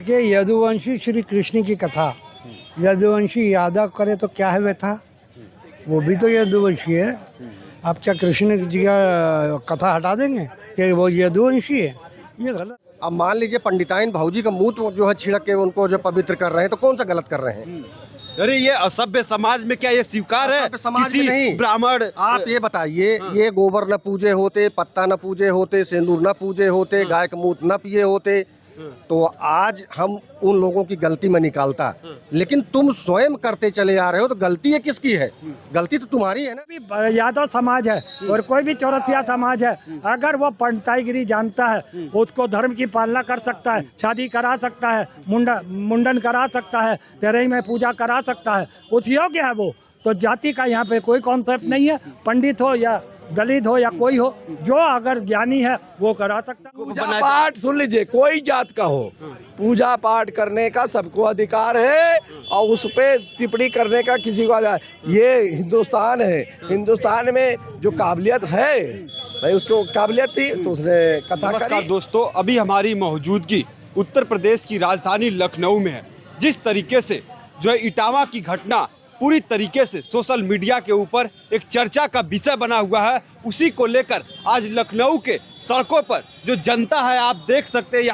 कि यदुवंशी श्री कृष्ण की कथा, यदुवंशी यादव करे तो क्या है व्यथा, वो भी तो यदुवंशी है। आप क्या कृष्ण जी का कथा हटा देंगे कि वो यदुवंशी है? ये गलत। अब मान लीजिए पंडिताइन भाऊजी का मुंह जो है छिड़क के उनको जो पवित्र कर रहे हैं, तो कौन सा गलत कर रहे हैं? अरे ये असभ्य समाज में क्या ये स्वीकार है? असभ्य समाज किसी में नहीं। ब्राह्मण आप ये बताइए, ये गोबर न पूजे होते, पत्ता न पूजे होते, सिंदूर न पूजे होते, गाय का मूत न पिए होते, तो आज हम उन लोगों की गलती में निकालता। लेकिन तुम स्वयं करते चले आ रहे हो, तो गलती है किसकी है? गलती तो तुम्हारी है ना। भी यादव समाज है और कोई भी चौरसिया समाज है, अगर वो पंडिताईगिरी जानता है, उसको धर्म की पालना कर सकता है, शादी करा सकता है, मुंडन करा सकता है, तेरही में पूजा करा सकता है, उस योग्य है वो। तो जाति का यहाँ पे कोई कॉन्सेप्ट नहीं है। पंडित हो या दलित हो या कोई हो, जो अगर ज्ञानी है वो करा सकता है। पूजा पाठ सुन लीजिए, कोई जात का हो, पूजा पाठ करने का सबको अधिकार है और उस पे टिप्पणी करने का किसी को अधिकार। ये हिंदुस्तान है, हिंदुस्तान में जो काबिलियत है भाई, उसको काबिलियत थी तो उसने कथा नमस्कार करी। दोस्तों, अभी हमारी मौजूदगी उत्तर प्रदेश की राजधानी लखनऊ में है। जिस तरीके से जो है इटावा की घटना पूरी तरीके से सोशल मीडिया के ऊपर एक चर्चा का विषय बना हुआ है, उसी को लेकर आज लखनऊ के सड़कों पर जो जनता है, आप देख सकते हैं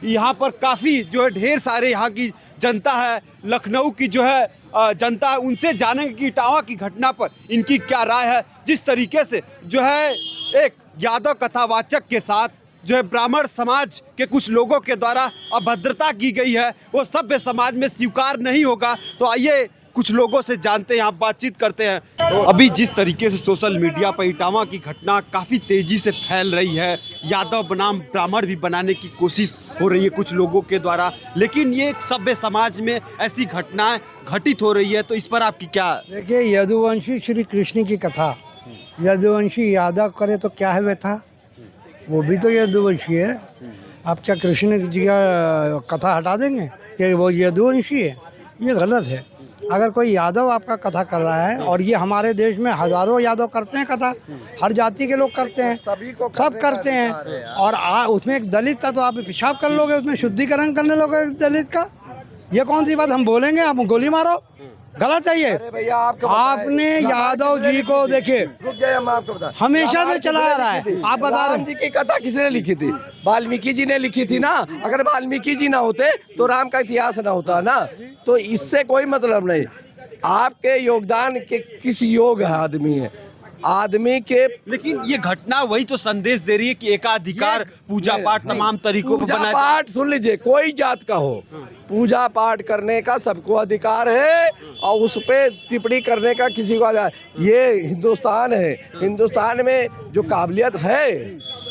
यहाँ पर काफ़ी जो है ढेर सारे यहाँ की जनता है, लखनऊ की जो है जनता है। उनसे जानेंगे कि इटावा की घटना पर इनकी क्या राय है। जिस तरीके से जो है एक यादव कथावाचक के साथ जो है ब्राह्मण समाज के कुछ लोगों के द्वारा अभद्रता की गई है, वो सभ्य समाज में स्वीकार नहीं होगा। तो आइए कुछ लोगों से जानते हैं, आप बातचीत करते हैं। तो अभी जिस तरीके से सोशल मीडिया पर इटावा की घटना काफ़ी तेज़ी से फैल रही है, यादव बनाम ब्राह्मण भी बनाने की कोशिश हो रही है कुछ लोगों के द्वारा, लेकिन ये एक सभ्य समाज में ऐसी घटनाएं घटित हो रही है, तो इस पर आपकी क्या? देखिए, यदुवंशी श्री कृष्ण की कथा, यदुवंशी यादव करे तो क्या है व्यथा, वो भी तो यदुवंशी है। आप क्या कृष्ण जी का कथा हटा देंगे कि वो यदुवंशी है? ये गलत है। अगर कोई यादव आपका कथा कर रहा है, और ये हमारे देश में हजारों यादव करते हैं कथा, हर जाति के लोग करते हैं, सब करते हैं। और उसमें एक दलित था तो आप पेशाब कर लोगे, उसमें शुद्धिकरण करने लोगे दलित का? ये कौन सी बात हम बोलेंगे? आप गोली मारो, गलत चाहिए। भैया आपने यादव जी को देखिए, रुक जाइए, हम आपको बता, हमेशा से चला आ रहा है। आप बता रहे राम जी की कथा किसने लिखी थी? वाल्मीकि जी ने लिखी थी ना। अगर वाल्मीकि जी ना होते तो राम का इतिहास ना होता ना। तो इससे कोई मतलब नहीं। आपके योगदान के किस योग है आदमी के। लेकिन ये घटना वही तो संदेश दे रही है कि एकाधिकार, पूजा पाठ तमाम तरीकों पर पूजा बनाया। पाठ सुन लीजिए, कोई जात का हो, पूजा पाठ करने का सबको अधिकार है और उस पे टिप्पणी करने का किसी को अधिकार। ये हिंदुस्तान है, हिंदुस्तान में जो काबिलियत है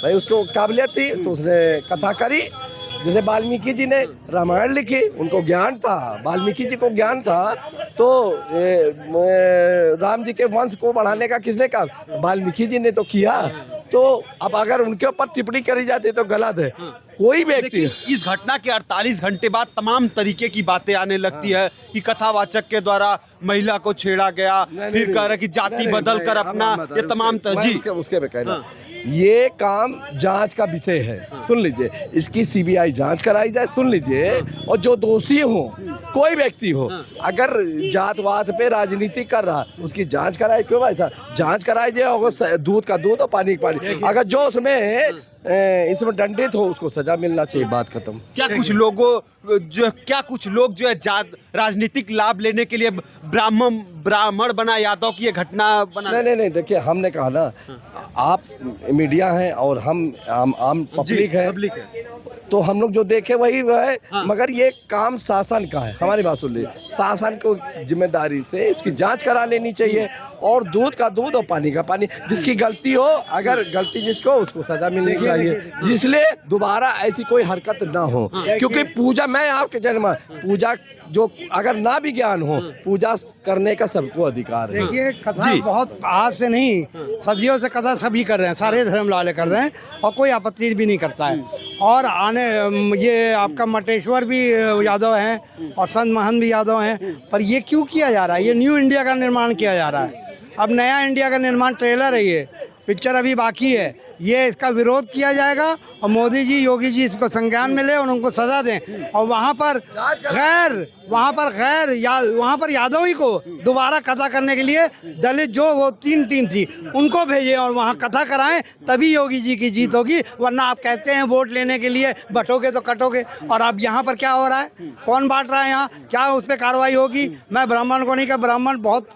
भाई, उसको काबिलियत थी तो उसने कथा करी। जैसे वाल्मीकि जी ने रामायण लिखी, उनको ज्ञान था, वाल्मीकि जी को ज्ञान था, तो राम जी के वंश को बढ़ाने का किसने कहा? वाल्मीकि जी ने तो किया। तो अब अगर उनके ऊपर टिप्पणी करी जाती तो गलत है। कोई व्यक्ति इस घटना के 48 घंटे बाद तमाम तरीके की बातें आने लगती है कि कथावाचक के द्वारा महिला को छेड़ा गया, फिर कह रहे कि जाति बदल कर अपना ये तमाम जी उसके पे कहना, ये काम जांच का विषय है। सुन लीजिए, इसकी सीबीआई जांच कराई जाए, सुन लीजिए। और जो दोषी हो, कोई व्यक्ति हो, अगर जातवाद पे राजनीति कर रहा, उसकी जांच कराए। क्यों ऐसा? जांच कराई जाए, और दूध का दूध और पानी का पानी। अगर जो उसमें इसमें दंडित हो, उसको सजा मिलना चाहिए। बात खत्म। क्या कुछ लोग जो है राजनीतिक लाभ लेने के लिए ब्राह्मण बना यादव की ये घटना बना? नहीं, देखिए, हमने कहा ना, आप मीडिया हैं और हम आम पब्लिक है, तो हम लोग जो देखे वही है। हाँ। मगर ये काम शासन का है। हमारी बात सुन लीजिए, शासन को जिम्मेदारी से इसकी जांच करा लेनी चाहिए, और दूध का दूध और पानी का पानी। जिसकी गलती हो, अगर गलती जिसको, उसको सजा मिलनी चाहिए, जिसलिए दोबारा ऐसी कोई हरकत ना हो। क्योंकि पूजा, मैं आपके जन्म पूजा जो अगर ना भी ज्ञान हो, पूजा करने का सबको अधिकार है। देखिए, कथा बहुत आज से नहीं, सदियों से कथा सभी कर रहे हैं, सारे धर्म वाले कर रहे हैं, और कोई आपत्ति भी नहीं करता है। और ये आपका मटेश्वर भी यादव हैं और संत महंत भी यादव हैं। पर ये क्यों किया जा रहा है? ये न्यू इंडिया का निर्माण किया जा रहा है। अब नया इंडिया का निर्माण ट्रेलर है ये। पिक्चर अभी बाकी है, ये इसका विरोध किया जाएगा और मोदी जी योगी जी इसको संज्ञान में ले और उनको सजा दें। और वहाँ पर यादव को दोबारा कथा करने के लिए दलित जो वो 3 टीम थी उनको भेजें और वहाँ कथा कराएं, तभी योगी जी की जीत होगी। वरना आप कहते हैं वोट लेने के लिए बटोगे तो कटोगे। और अब यहाँ पर क्या हो रहा है, कौन बांट रहा है यहाँ, क्या उस पर कार्रवाई होगी? मैं ब्राह्मण को नहीं कहा, ब्राह्मण बहुत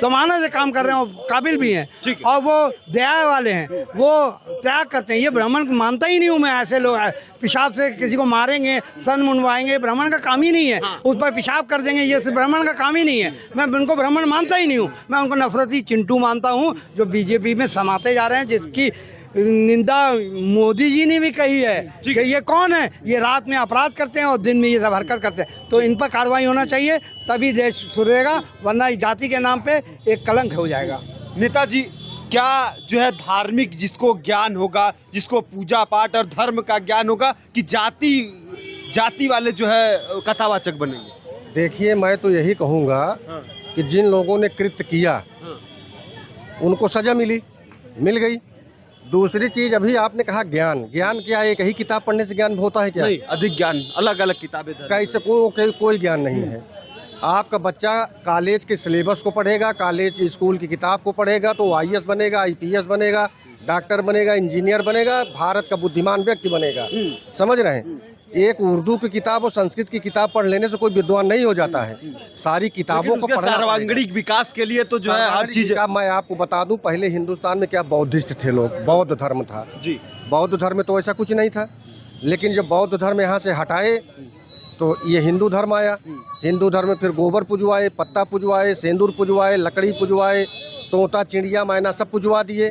समानता से काम कर रहे हैं और काबिल भी हैं और वो दया वाले हैं, वो त्याग करते हैं। ये ब्राह्मण मानता ही नहीं हूँ मैं, ऐसे लोग पेशाब से किसी को मारेंगे, सन मुंडवाएंगे, ब्राह्मण का काम ही नहीं है। उस पर पेशाब कर देंगे, ये ब्राह्मण का काम ही नहीं है। मैं उनको ब्राह्मण मानता ही नहीं हूँ, मैं उनको नफरती चिंटू मानता हूँ जो बीजेपी में समाते जा रहे हैं, जिसकी निंदा मोदी जी ने भी कही है कि ये कौन है, ये रात में अपराध करते हैं और दिन में ये सब हरकत करते हैं। तो इन पर कार्रवाई होना चाहिए, तभी देश सुधरेगा, वरना इस जाति के नाम पे एक कलंक हो जाएगा। नेताजी, क्या जो है धार्मिक जिसको ज्ञान होगा, जिसको पूजा पाठ और धर्म का ज्ञान होगा, कि जाति वाले जो है कथावाचक बनेंगे? देखिए, मैं तो यही कहूँगा कि जिन लोगों ने कृत्य किया उनको सजा मिल गई। दूसरी चीज, अभी आपने कहा ज्ञान क्या एक ही किताब पढ़ने से ज्ञान होता है क्या? नहीं, अधिक ज्ञान, अलग अलग किताबें। कैसे? कोई ज्ञान नहीं है। आपका बच्चा कॉलेज के सिलेबस को पढ़ेगा, कॉलेज स्कूल की किताब को पढ़ेगा तो IAS बनेगा, IPS बनेगा, डॉक्टर बनेगा, इंजीनियर बनेगा, भारत का बुद्धिमान व्यक्ति बनेगा। समझ रहे हैं? एक उर्दू की किताब और संस्कृत की किताब पढ़ लेने से कोई विद्वान नहीं हो जाता है। सारी किताबों को पढ़ना, सर्वांगीण विकास के लिए तो जो है हर चीज। मैं आपको बता दूं, पहले हिंदुस्तान में क्या बौद्धिस्ट थे लोग, बौद्ध धर्म था जी। बौद्ध धर्म में तो ऐसा कुछ नहीं था, लेकिन जब बौद्ध धर्म यहाँ से हटाए तो ये हिंदू धर्म आया। हिंदू धर्म में फिर गोबर पुजवाए, पत्ता पुजवाए, सेंदूर पुजवाए, लकड़ी पुजवाए, तोता चिड़िया मैना सब पुजवा दिए।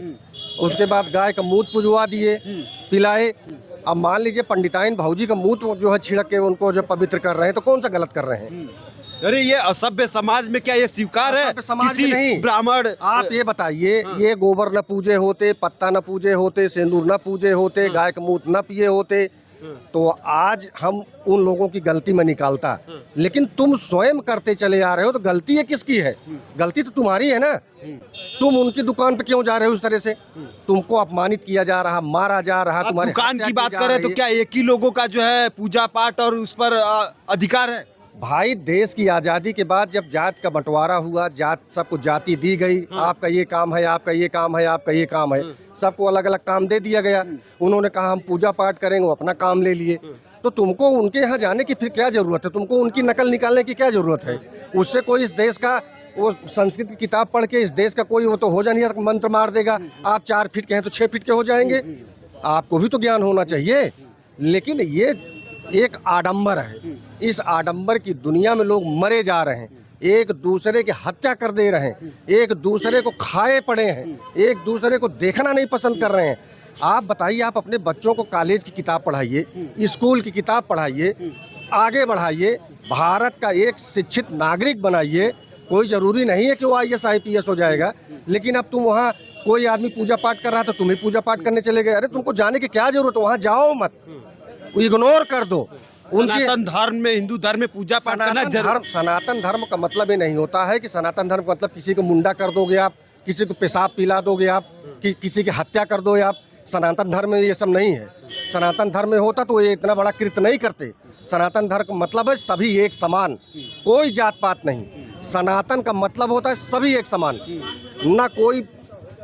उसके बाद गाय का मूत पुजवा दिए, पिलाए। अब मान लीजिए पंडिताइन भाऊजी का मूत जो है छिड़क के उनको जो पवित्र कर रहे हैं, तो कौन सा गलत कर रहे हैं? अरे ये असभ्य समाज में क्या ये स्वीकार है? किसी नहीं। ब्राह्मण, आप ये बताइए, ये गोबर न पूजे होते, पत्ता न पूजे होते, सिंदूर न पूजे होते, गाय का मूत न पिए होते, तो आज हम उन लोगों की गलती में निकालता। लेकिन तुम स्वयं करते चले आ रहे हो, तो गलती है किसकी है? गलती तो तुम्हारी है ना। तुम उनकी दुकान पे क्यों जा रहे हो उस तरह से? तुमको अपमानित किया जा रहा, मारा जा रहा। तुम्हारी दुकान की बात करें तो क्या एक ही लोगों का जो है पूजा पाठ और उस पर अधिकार है? भाई, देश की आज़ादी के बाद जब जात का बंटवारा हुआ, सबको जाति दी गई, आपका ये काम है, आपका ये काम है, आपका ये काम है, सबको अलग अलग काम दे दिया गया। उन्होंने कहा हम पूजा पाठ करेंगे, वो अपना काम ले लिए। तो तुमको उनके यहाँ जाने की फिर क्या जरूरत है? तुमको उनकी नकल निकालने की क्या जरूरत है? उससे कोई इस देश का, वो संस्कृत की किताब पढ़ के इस देश का कोई वो तो हो जाए, मंत्र मार देगा। आप 4 फीट के हैं तो 6 फीट के हो जाएंगे। आपको भी तो ज्ञान होना चाहिए। लेकिन ये एक आडंबर है। इस आडंबर की दुनिया में लोग मरे जा रहे हैं, एक दूसरे की हत्या कर दे रहे हैं, एक दूसरे को खाए पड़े हैं, एक दूसरे को देखना नहीं पसंद कर रहे हैं। आप बताइए, आप अपने बच्चों को कॉलेज की किताब पढ़ाइए, स्कूल की किताब पढ़ाइए, आगे बढ़ाइए, भारत का एक शिक्षित नागरिक बनाइए। कोई ज़रूरी नहीं है कि वो IAS IPS हो जाएगा। लेकिन अब तुम वहाँ, कोई आदमी पूजा पाठ कर रहा था, तुम ही पूजा पाठ करने चले गए। अरे तुमको जाने की क्या जरूरत है? वहाँ जाओ मत, इग्नोर कर दो। सनातन धर्म में, हिंदू धर्म में पूजा पाठ करना सनातन धर्म का मतलब ये नहीं होता है कि सनातन धर्म का मतलब किसी को मुंडा कर दोगे आप, किसी को पेशाब पिला दोगे आप, किसी की हत्या कर दोगे आप। सनातन धर्म में ये सब नहीं है। सनातन धर्म में होता तो ये इतना बड़ा कृत्य नहीं करते। सनातन धर्म का मतलब है सभी एक समान, कोई जात पात नहीं। सनातन का मतलब होता है सभी एक समान, ना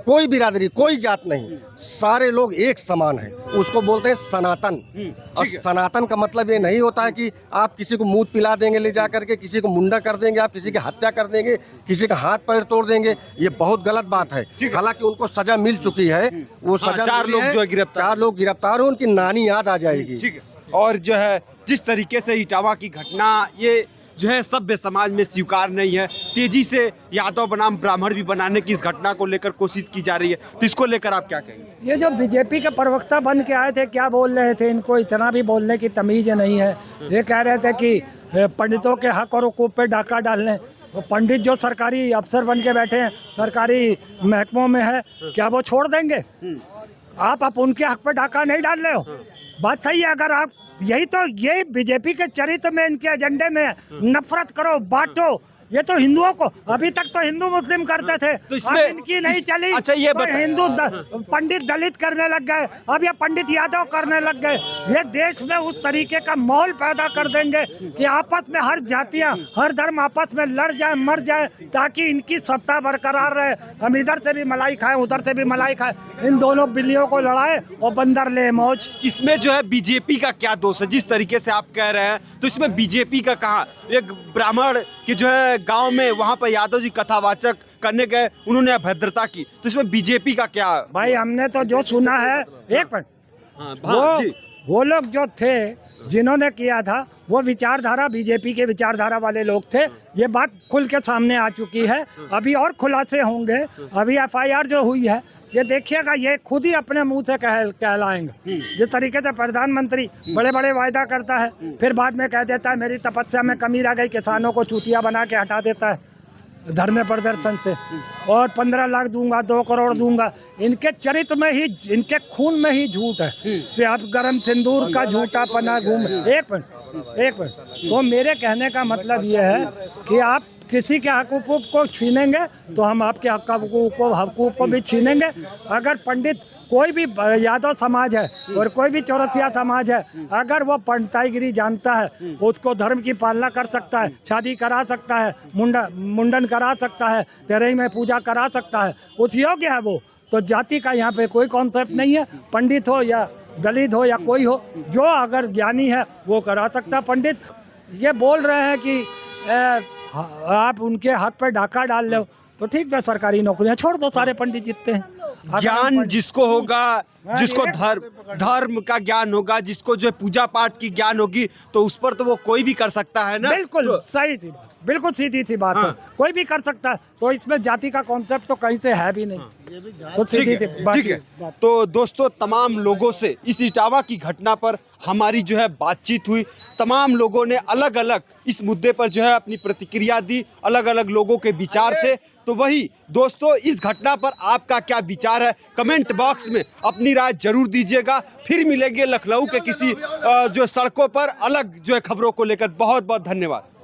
कोई बिरादरी, कोई जात नहीं, सारे लोग एक समान हैं। उसको बोलते हैं सनातन। और सनातन का मतलब ये नहीं होता है कि आप किसी को मूत पिला देंगे ले जा करके, किसी को मुंडा कर देंगे, आप किसी की हत्या कर देंगे, किसी का हाथ पैर तोड़ देंगे। ये बहुत गलत बात है। हालांकि उनको सजा मिल चुकी है, वो सजा 4 लोग जो गिरफ्तार, 4 लोग गिरफ्तार हुए, उनकी नानी याद आ जाएगी। और जो है जिस तरीके से इटावा की घटना, ये जो है सभ्य समाज में स्वीकार नहीं है। तेजी से यादव बनाम ब्राह्मण भी बनाने की इस घटना को लेकर कोशिश की जा रही है, तो इसको लेकर आप क्या कहेंगे? ये जो बीजेपी के प्रवक्ता बन के आए थे, क्या बोल रहे थे? इनको इतना भी बोलने की तमीज़ नहीं है। ये कह रहे थे कि पंडितों के हक और हुकूक पे डाका डालने। तो पंडित जो सरकारी अफसर बन के बैठे हैं, सरकारी महकमों में है, क्या वो छोड़ देंगे? आप उनके हक पे डाका नहीं डाल रहे हो। बात सही है। अगर आप यही बीजेपी के चरित्र में, इनके एजेंडे में नफरत करो, बांटो, ये तो हिंदुओं को, अभी तक तो हिंदू मुस्लिम करते थे, तो इसमें अब इनकी नहीं चली। अच्छा, ये तो बताइए। हिंदू पंडित दलित करने लग गए, अब ये पंडित यादव करने लग गए। ये देश में उस तरीके का माहौल पैदा कर देंगे कि आपस में हर जातियां, हर धर्म आपस में लड़ जाए, मर जाए, ताकि इनकी सत्ता बरकरार रहे। हम इधर से भी मलाई खाएं, उधर से भी मलाई खाएं, इन दोनों बिल्लियों को लड़ाए और बंदर ले मौज। इसमें जो है बीजेपी का क्या दोष है? जिस तरीके से आप कह रहे हैं, तो इसमें बीजेपी का कहाँ? एक ब्राह्मण के जो है गांव में वहां पर यादव जी कथावाचक करने गए, उन्होंने अभद्रता की, तो इसमें बीजेपी का क्या? भाई हमने तो जो सुना है, एक मिनट, वो लोग जो थे जिन्होंने किया था वो विचारधारा बीजेपी के विचारधारा वाले लोग थे। ये बात खुल के सामने आ चुकी है, अभी और खुलासे होंगे। अभी एफआईआर जो हुई है, ये देखिएगा, ये खुद ही अपने मुंह से कहलाएंगे। जिस तरीके से प्रधानमंत्री बड़े बड़े वायदा करता है, फिर बाद में कह देता है मेरी तपस्या में कमी रह गई, किसानों को चूतिया बना के हटा देता है धरने प्रदर्शन से, और 15 लाख दूंगा, 2 करोड़ दूंगा। इनके चरित्र में ही, इनके खून में ही झूठ है। से आप गरम सिंदूर का झूठा पना घूम। एक मिनट, तो मेरे कहने का मतलब ये है कि आप किसी के हकूक़ को छीनेंगे तो हम आपके हकूक़ को भी छीनेंगे। अगर पंडित कोई भी यादव समाज है और कोई भी चौरसिया समाज है, अगर वो पंडिताईगिरी जानता है, उसको धर्म की पालना कर सकता है, शादी करा सकता है, मुंडन करा सकता है, तेरही में पूजा करा सकता है, उस योग्य है वो। तो जाति का यहाँ पे कोई कॉन्सेप्ट नहीं है। पंडित हो या दलित हो या कोई हो, जो अगर ज्ञानी है वो करा सकता। पंडित ये बोल रहे हैं कि आप उनके हाथ पे डाका डाल लो, तो ठीक है, सरकारी नौकरियां छोड़ दो, सारे पंडित जितते हैं। ज्ञान जिसको होगा, जिसको धर्म का ज्ञान होगा, जिसको जो पूजा पाठ की ज्ञान होगी, तो उस पर तो वो कोई भी कर सकता है ना। बिल्कुल सही थी, बिल्कुल सीधी सी बात है, कोई भी कर सकता है। तो इसमें जाति का कॉन्सेप्ट तो कहीं से है भी नहीं, तो सीधी सी बात है। तो दोस्तों, तमाम लोगों से इस इटावा की घटना पर हमारी जो है बातचीत हुई। तमाम लोगों ने अलग अलग इस मुद्दे पर जो है अपनी प्रतिक्रिया दी, अलग अलग लोगों के विचार थे। तो वही दोस्तों, इस घटना पर आपका क्या विचार है, कमेंट बॉक्स में अपनी राय जरूर दीजिएगा। फिर मिलेंगे लखनऊ के किसी जो सड़कों पर अलग जो है खबरों को लेकर। बहुत बहुत धन्यवाद।